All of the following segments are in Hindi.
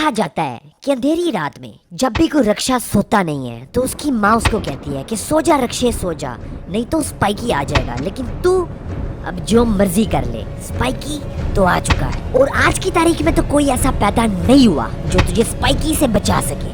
कहा जाता है कि अंधेरी रात में जब भी कोई रक्षा सोता नहीं है तो उसकी माँ उसको कहती है कि सो जा रक्षे सो जा, नहीं तो स्पाइकी आ जाएगा। लेकिन तू अब जो मर्जी कर ले, स्पाइकी तो आ चुका है और आज की तारीख में तो कोई ऐसा पैदा नहीं हुआ जो तुझे स्पाइकी से बचा सके।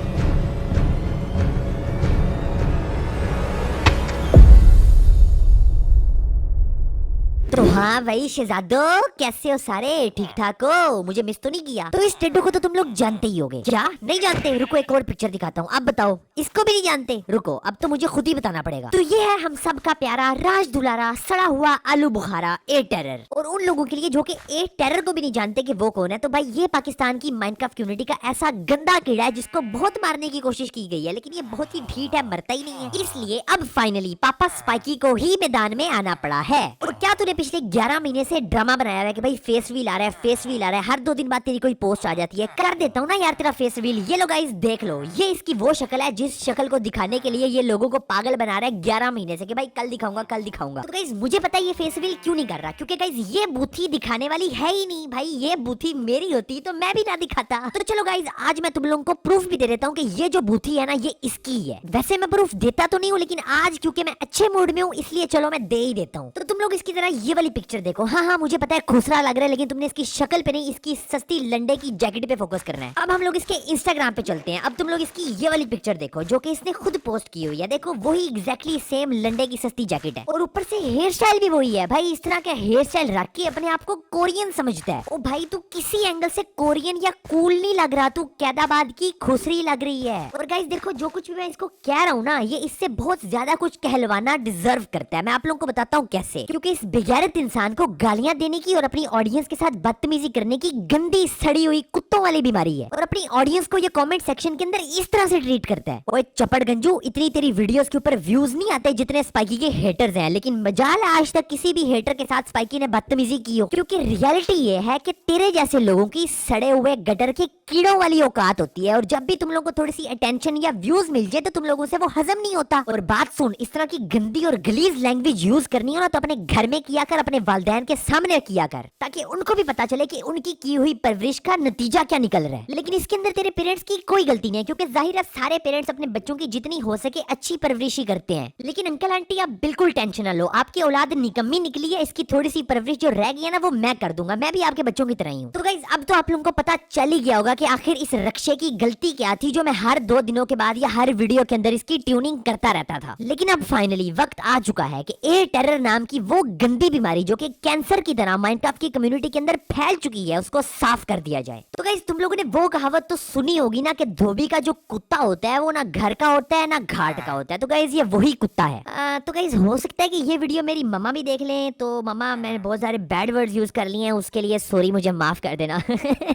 तो हाँ भाई शहजादो, कैसे हो सारे? ठीक ठाक हो? मुझे मिस तो नहीं किया? तो इस टेड्डो को तो तुम लोग जानते ही होगे। क्या नहीं जानते? रुको एक और पिक्चर दिखाता हूँ। अब बताओ, इसको भी नहीं जानते? रुको, अब तो मुझे खुद ही बताना पड़ेगा। तो ये है हम सब का प्यारा राज दुलारा सड़ा हुआ आलू बुखारा ए टेरर। और उन लोगों के लिए जो कि ए टेरर को भी नहीं जानते कि वो कौन है, तो भाई ये पाकिस्तान की माइनक्राफ्ट कम्युनिटी का ऐसा गंदा कीड़ा है जिसको बहुत मारने की कोशिश की गई है, लेकिन ये बहुत ही ढीठ है, मरता ही नहीं है। इसलिए अब फाइनली पापा स्पाइकी को ही मैदान में आना पड़ा है। और क्या तूने पिछले 11 महीने से ड्रामा बनाया है कि भाई फेस व्हील आ रहा है, फेस व्हील आ रहा है, हर 2 दिन बाद तेरी कोई पोस्ट आ जाती है, कर देता हूँ ना यार तेरा फेस व्हील। ये लो गाइस देख लो, ये इसकी वो शक्ल है जिस शक्ल को दिखाने के लिए ये लोगों को पागल बना रहा है 11 महीने से कि भाई कल दिखाऊंगा कल दिखाऊंगा। तो गाइस मुझे पता है ये फेस व्हील क्यों नहीं कर रहा, क्योंकि गाइस ये बूथी दिखाने वाली है ही नहीं। भाई ये बूथी मेरी होती तो मैं भी ना दिखाता। तो चलो गाइस आज मैं तुम लोगों को प्रूफ भी दे देता हूँ कि ये जो बूथी है ना ये इसकी ही है। वैसे मैं प्रूफ देता तो नहीं हूँ, लेकिन आज क्योंकि मैं अच्छे मूड में हूँ इसलिए चलो मैं दे ही देता हूँ। तो तुम लोग इसकी तरह ये वाली पिक्चर देखो। हाँ मुझे पता है खुसरा लग रहा है, लेकिन तुमने इसकी शक्ल पे नहीं, इसकी सस्ती लंडे की जैकेट पे फोकस करना है। अब हम लोग इसके इंस्टाग्राम पे चलते हैं। अब तुम लोग इसकी ये वाली पिक्चर देखो जो कि इसने खुद पोस्ट की हुई है। देखो वही एग्जैक्टली सेम लंडे की सस्ती जैकेट है और ऊपर से हेयर स्टाइल भी वही है। भाई इस तरह का हेयर स्टाइल रख के अपने आप को कोरियन समझता है। ओ भाई तू किसी एंगल से कोरियन या कूल नहीं लग रहा, तू कैदाबाद की खुसरी लग रही है। और गाइस देखो जो कुछ भी मैं इसको कह रहा हूँ ना, ये इससे बहुत ज्यादा कुछ कहलवाना डिजर्व करता है। मैं आप लोगों को बताता हूँ कैसे। क्योंकि इस बेगैरत इंसान को गालियां देने की और अपनी ऑडियंस के साथ बदतमीजी करने की गंदी सड़ी हुई कुत्तों वाली बीमारी है। और अपनी ऑडियंस को ये कमेंट सेक्शन के अंदर इस तरह से ट्रीट करता है। ओए चपड़ गंजू, इतनी तेरी वीडियोस के ऊपर व्यूज नहीं आते जितने स्पाइकी के हेटर्स हैं, लेकिन मजाल आज तक किसी भी हेटर के साथ स्पाइकी ने बदतमीजी की हो। क्योंकि रियलिटी ये है कि तेरे जैसे लोगों की सड़े हुए गटर के कीड़ों वाली औकात होती है, और जब भी तुम लोगों को थोड़ी सी अटेंशन या व्यूज मिल जाए तो तुम लोगों से वो हजम नहीं होता। और बात सुन, इस तरह की गंदी और गलीज लैंग्वेज यूज करनी हो ना तो अपने घर में किया कर, अपने वालिदैन के सामने किया कर, ताकि उनको भी पता चले कि उनकी की हुई परवरिश का नतीजा क्या निकल रहा है। लेकिन इसके अंदर तेरे पेरेंट्स की कोई गलती नहीं है, क्योंकि जाहिर है सारे पेरेंट्स अपने बच्चों की जितनी हो सके अच्छी परवरिश ही करते हैं। लेकिन अंकल आंटी आप बिल्कुल टेंशन ना लो, आपकी औलाद निकम्मी निकली है, इसकी थोड़ी सी परवरिश जो रह गई है ना वो मैं कर दूंगा। मैं भी आपके बच्चों की तरह ही हूँ। तो गाइस अब तो आप लोगों को पता चल ही गया होगा कि आखिर इस रक्षे की गलती क्या थी जो मैं हर 2 दिनों के बाद या हर वीडियो के अंदर इसकी ट्यूनिंग करता रहता था। लेकिन अब फाइनली वक्त आ चुका है कि ए टेरर नाम की वो गंदी बीमारी जो कि कैंसर की तरह माइनक्राफ्ट की कम्युनिटी के अंदर फैल चुकी है उसको साफ कर दिया जाए। तो गाइस तुम लोगों ने वो कहावत तो सुनी होगी ना कि धोबी का जो कुत्ता होता है वो ना घर का होता है ना घाट का होता है। तो गाइस ये वही कुत्ता है। तो गाइस हो सकता है कि ये वीडियो मेरी मम्मा भी देख लें, तो मम्मा मैंने बहुत सारे बैड वर्ड्स यूज कर लिए हैं, उसके लिए सॉरी, मुझे माफ कर देना।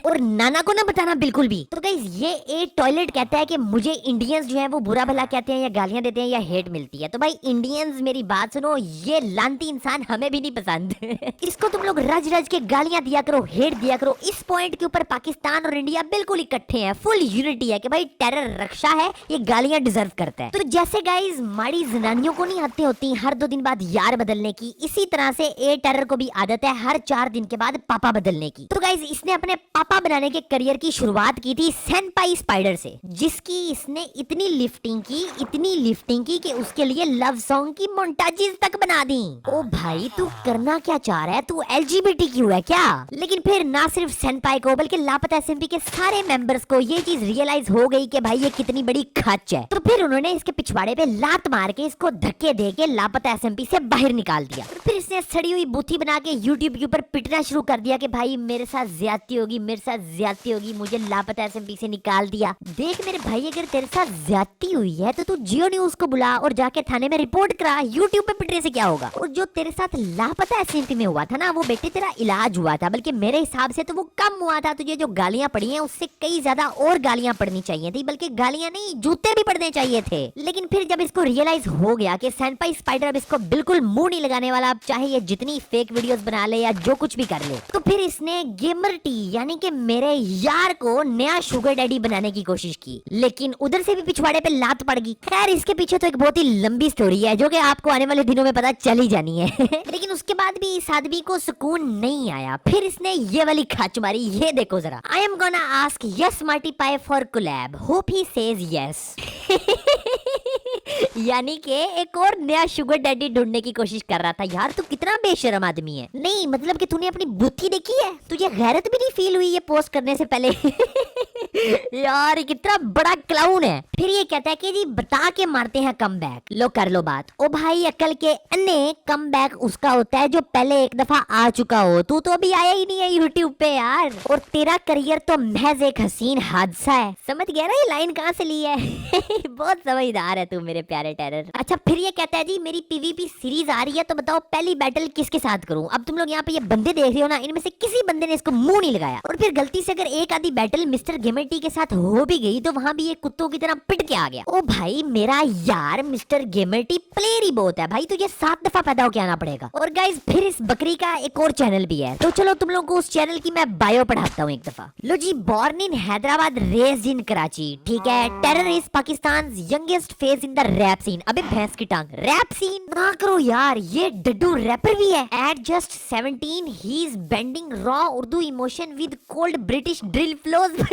और नाना को ना बताना बिल्कुल भी। तो गाइस ये ए टॉयलेट कहता है कि मुझे इंडियंस जो है वो बुरा भला कहते हैं या गालियां देते हैं या हेट मिलती है। तो भाई इंडियंस मेरी बात सुनो, ये लानती इंसान हमें भी नहीं पसंद। इसको तुम लोग रज रज के गालियां दिया करो, हेट दिया करो। इस पॉइंट के ऊपर पाकिस्तान और इंडिया बिल्कुल इकट्ठे हैं, फुल यूनिटी है कि भाई टेरर रक्षा है, ये गालियां डिजर्व करता है। तो जैसे गाइस माड़ी जनानियों को नहीं आदतें होती हर 2 दिन बाद यार बदलने की, इसी तरह से ए टेरर को भी आदत है हर 4 दिन के बाद पापा बदलने की। तो गाइस इसने अपने पापा बनाने के करियर की शुरुआत की थी सेनपाई स्पाइडर से, जिसकी इसने इतनी लिफ्टिंग की कि उसके लिए लव सॉन्ग की मोन्टाजेस तक बना दी। ओ भाई तू करना क्या चाह रहा है? तू LGBTQ है क्या? लेकिन फिर ना सिर्फ सेनपाई को बल्कि लापता SMP के सारे मेंबर्स को ये चीज रियलाइज हो गई कि भाई ये कितनी बड़ी खच है। तो फिर उन्होंने इसके पिछवाड़े पे लात मार के इसको धक्के दे के लापता SMP से बाहर निकाल दिया। फिर इसने सड़ी हुई बूथी बना के YouTube के ऊपर पिटना शुरू कर दिया कि भाई मेरे साथ ज्यादती होगी, मुझे लापता SMP से निकाल दिया। देख मेरे भाई, अगर तेरे साथ ज्यादती हुई है तो तू जियो न्यूज को बुला और जाके थाने में रिपोर्ट करा। YouTube पे पिटने से क्या होगा? और जो तेरे साथ लापता SMP में हुआ था ना वो बेटे तेरा इलाज हुआ था, बल्कि मेरे हिसाब से तो वो कम हुआ था। तुझे जो गालियां पड़ी हैं उससे कई ज्यादा और गालियां पड़नी चाहिए थी, बल्कि गालियां नहीं जूते भी पड़ने चाहिए थे। लेकिन फिर जब इसको रियलाइज हो गया कि सेनपाई स्पाइडर अब इसको बिल्कुल मुंह नहीं लगाने वाला, अब चाहे ये जितनी फेक वीडियोस बना ले या जो कुछ भी कर ले, तो फिर इसने गेमर टी यानी कि मेरे यार को नया शुगर डैडी बनाने की कोशिश की। लेकिन उधर से भी पिछवाड़े पे लात पड़ गई। खैर इसके पीछे तो एक बहुत ही लंबी स्टोरी है जो कि आपको आने वाले दिनों में पता चल ही जानी है। लेकिन उसके बाद भी इस आदमी को सुकून नहीं आया। फिर इसने ये वाली खच मारी, ये देखो जरा। I am gonna ask yes मार्टी पाए for collab, hope he says yes. यानी कि एक और नया शुगर डैडी ढूंढने की कोशिश कर रहा था। यार तू कितना बेशरम आदमी है। नहीं मतलब कि तूने अपनी बुद्धि देखी है, तुझे गैरत भी नहीं फील हुई ये पोस्ट करने से पहले। यार कितना बड़ा क्लाउन है। फिर ये कहता है कि जी बता के मारते हैं कम बैक, लो कर लो बात। ओ भाई अक्ल के अन्ने, कम बैक उसका होता है जो पहले एक दफा आ चुका हो। तू तो अभी आया ही नहीं है यूट्यूब पे यार, और तेरा करियर तो महज एक हसीन हादसा है। समझ गया ना ये लाइन कहाँ से ली है? बहुत समझदार है तू मेरे प्यारे टेरर। अच्छा फिर ये कहता है जी मेरी पीवीपी सीरीज आ रही है, तो बताओ पहली बैटल किसके साथ करूं। अब तुम लोग यहाँ पे ये बंदे देख रहे हो ना, इनमें से किसी बंदे ने इसको मुंह नहीं लगाया। और फिर गलती से अगर एक आधी बैटल मिस्टर गेमर्टी के साथ हो भी गई तो वहां भी ये कुत्तों की तरह पिट के आ गया। ओ भाई मेरा यार मिस्टर गेमर्टी प्लेयर ही बहुत है भाई, तुझे 7 दफा पैदा होके आना पड़ेगा। और गाइस फिर इस बकरी का एक और चैनल भी है, तो चलो तुम लोगों को उस चैनल की मैं बायो पढ़ाता हूँ एक दफा। लो जी, born in Hyderabad, raised in Karachi, ठीक है। Terror is Pakistan youngest face in the rap scene. अबे भैंस की टांग, रैप सीन ना करो यार, ये डड्डू रैपर भी है। एट जस्ट 17 ही is bending raw Urdu emotion with cold British drill flows.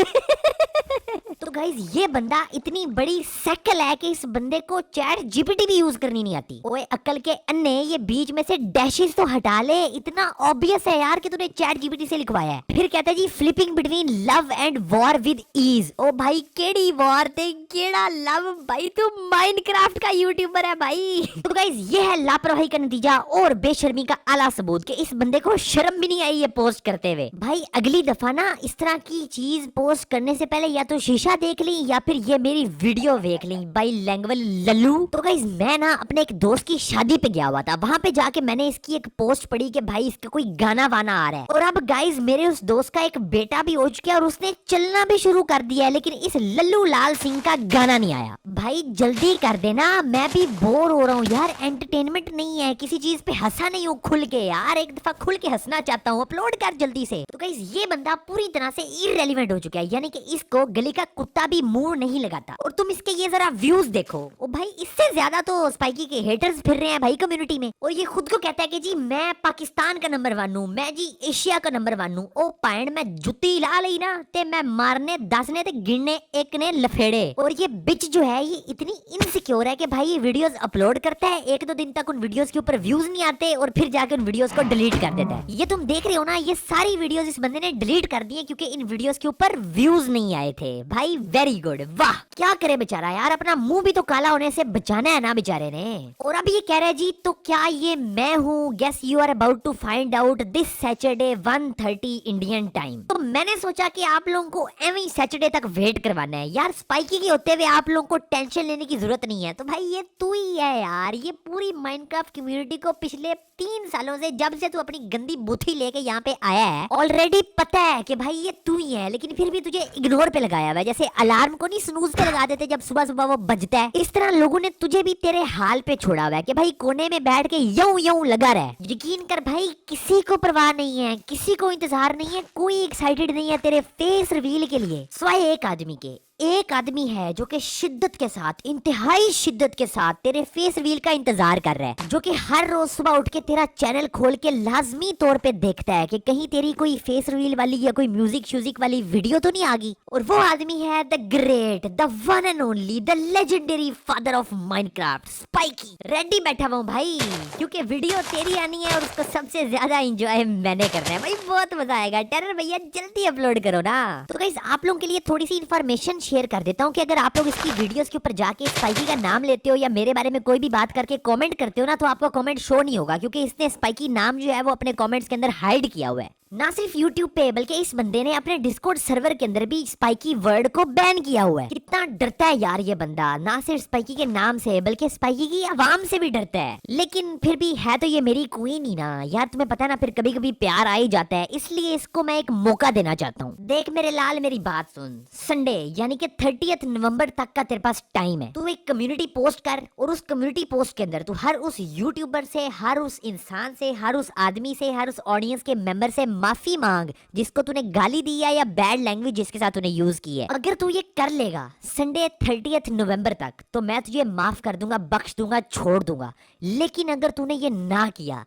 तो गाइस ये बंदा इतनी बड़ी सकल है कि इस बंदे को चैट जीपीटी भी यूज करनी नहीं आती। ओए अक्ल के अन्ने, ये बीच में से डैशेस तो हटा ले, इतना ऑब्वियस है यार कि तूने चैट जीपीटी से लिखवाया है। फिर कहता है जी flipping between love and war with ease. ओ भाई केड़ी वॉर ते केड़ा लव, भाई तू माइनक्राफ्ट का यूट्यूबर है भाई। तो गाइस ये है लापरवाही का नतीजा और बेशर्मी का आला सबूत कि इस बंदे को शर्म भी नहीं आई ये पोस्ट करते हुए। भाई अगली दफा ना इस तरह की चीज पोस्ट करने से पहले या तो शीशा देख ली या फिर ये मेरी वीडियो देख ली। By language Lallu. तो गाइस मैं ना अपने एक दोस्त की शादी पे गया हुआ था, वहां पे जाके मैंने इसकी एक पोस्ट पढ़ी कि भाई इसका कोई गाना वाना आ रहा है। और अब गाइस मेरे उस दोस्त का एक बेटा भी हो चुका है और उसने चलना भी शुरू कर दिया है, लेकिन इस लल्लू लाल सिंह का गाना नहीं आया। भाई जल्दी कर देना, मैं भी बोर हो रहा हूँ यार, एंटरटेनमेंट नहीं है, किसी चीज पे हंसा नहीं हूँ खुल के यार, एक दफा खुल के हंसना चाहता हूँ, अपलोड कर जल्दी से। तो गाइस ये बंदा पूरी तरह से इररेलेवेंट हो चुका है, यानी कि इसको गली का कुत्ता भी मुंह नहीं लगाता। और तुम इसके ये जरा व्यूज देखो, ओ भाई इससे ज्यादा तो स्पाइकी के हेटर्स फिर रहे हैं भाई कम्युनिटी में। और ये खुद को कहता है कि जी मैं पाकिस्तान का नंबर 1 हूँ, मैं जी एशिया का नंबर 1 हूँ। ओ पैंड मैं जुत्ती ला ली ना ते मैं मारने 10 ने ते गिनने 1 ने लफेड़े। और ये बिच जो है ये इतनी इनसिक्योर है कि भाई ये वीडियोस अपलोड करता है, 1-2 दिन तक उन वीडियोस के ऊपर व्यूज नहीं आते और फिर जाके उन वीडियोस को डिलीट कर देता है। ये तुम देख रहे हो ना, ये सारी वीडियोस इस बंदे ने डिलीट कर दी है क्योंकि इन वीडियोस के ऊपर व्यूज नहीं आए थे। भाई वेरी गुड, वाह क्या करे बेचारा यार, अपना मुंह भी तो काला होने से बचाना है ना बेचारे ने। और अब ये कह रहा है जी तो क्या ये मैं हूँ, guess you are about to find out this Saturday 1:30 Indian time. तो मैंने सोचा कि आप लोगों को एवं सैटरडे तक वेट करवाना है यार, स्पाइकी के होते हुए आप लोगों को टेंशन लेने की जरूरत नहीं है। तो भाई ये तू ही है यार, ये पूरी माइनक्राफ्ट कम्युनिटी को पिछले 3 सालों से जब से तू अपनी गंदी बुथी लेके यहाँ पे आया है ऑलरेडी पता है कि भाई ये तू ही है, लेकिन फिर भी तुझे इग्नोर पे लगाया हुआ है। जैसे अलार्म को नहीं स्नूज पे लगा देते जब सुबह सुबह वो बजता है, इस तरह लोगों ने तुझे भी तेरे हाल पे छोड़ा हुआ है कि भाई कोने में बैठ के यूं यूं लगा रहा है। यकीन कर भाई किसी को परवाह नहीं है, किसी को इंतजार नहीं है, कोई एक्साइटेड नहीं है तेरे फेस रिवील के लिए, सिवाय एक आदमी के। एक आदमी है जो कि शिद्दत के साथ, इंतहाई शिद्दत के साथ तेरे फेस रिवील का इंतजार कर रहा है, जो कि हर रोज सुबह उठ के तेरा चैनल खोल के लाजमी तौर पे देखता है कि कहीं तेरी कोई फेस रिवील वाली या कोई म्यूजिक श्यूजिक वाली वीडियो तो नहीं आ गई। और वो आदमी है the great, the one and only, the legendary father of Minecraft, spiky. Ready बैठा हुआ भाई क्योंकि वीडियो तेरी आनी है और उसको सबसे ज्यादा एंजॉय मैंने करना है। भाई बहुत मजा आएगा, टेरर भैया जल्दी अपलोड करो ना। तो गाइस आप लोगों के लिए थोड़ी सी इन्फॉर्मेशन शेयर कर देता हूँ कि अगर आप लोग इसकी वीडियोस के ऊपर जाके स्पाइकी का नाम लेते हो या मेरे बारे में कोई भी बात करके कमेंट करते हो ना, तो आपका कमेंट शो नहीं होगा क्योंकि इसने स्पाइकी नाम जो है वो अपने कमेंट्स के अंदर हाइड किया हुआ है। ना सिर्फ YouTube पे बल्कि इस बंदे ने अपने डिस्कॉर्ड सर्वर के अंदर भी स्पाइकी वर्ड को बैन किया हुआ है। कितना डरता है यार ये बंदा, ना सिर्फ स्पाइकी के नाम से बल्कि स्पाइकी की आवाम से भी डरता है। लेकिन फिर भी है तो ये मेरी क्वीन ही ना यार, तुम्हें पता है ना फिर कभी कभी प्यार आ ही जाता है, इसलिए इसको मैं एक मौका देना चाहता हूँ। देख मेरे लाल मेरी बात सुन, संडे यानी कि 30 नवंबर तक का तेरे पास टाइम है। तू एक कम्युनिटी पोस्ट कर और उस कम्युनिटी पोस्ट के अंदर तू हर उस यूट्यूबर से, हर उस इंसान से, हर उस आदमी से, हर उस ऑडियंस के मेंबर से माफी मांग जिसको तूने गाली दी है या बैड लैंग्वेज जिसके साथ तूने यूज की है। अगर तू ये कर लेगा संडे 30 नवंबर तक तो मैं तुझे माफ कर दूंगा, बख्श दूंगा, छोड़ दूंगा। लेकिन अगर तूने ये ना किया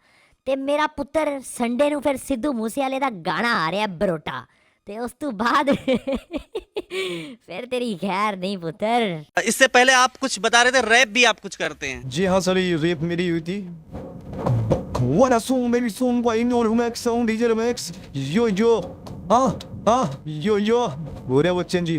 ते मेरा पुत्र संडे नु फिर सिद्धू मूसेवाले दा गाना आ रहा है बरोटा, ते उस तू बाद फिर तेरी खैर नहीं पुत्र। इससे पहले आप कुछ बता रहे थे, रैप भी आप कुछ करते हैं। जी हाँ सर, ये रेप मेरी हुई थी। What a song, baby song, why not Max song, DJ Max, yo yo, yo yo, what a what change?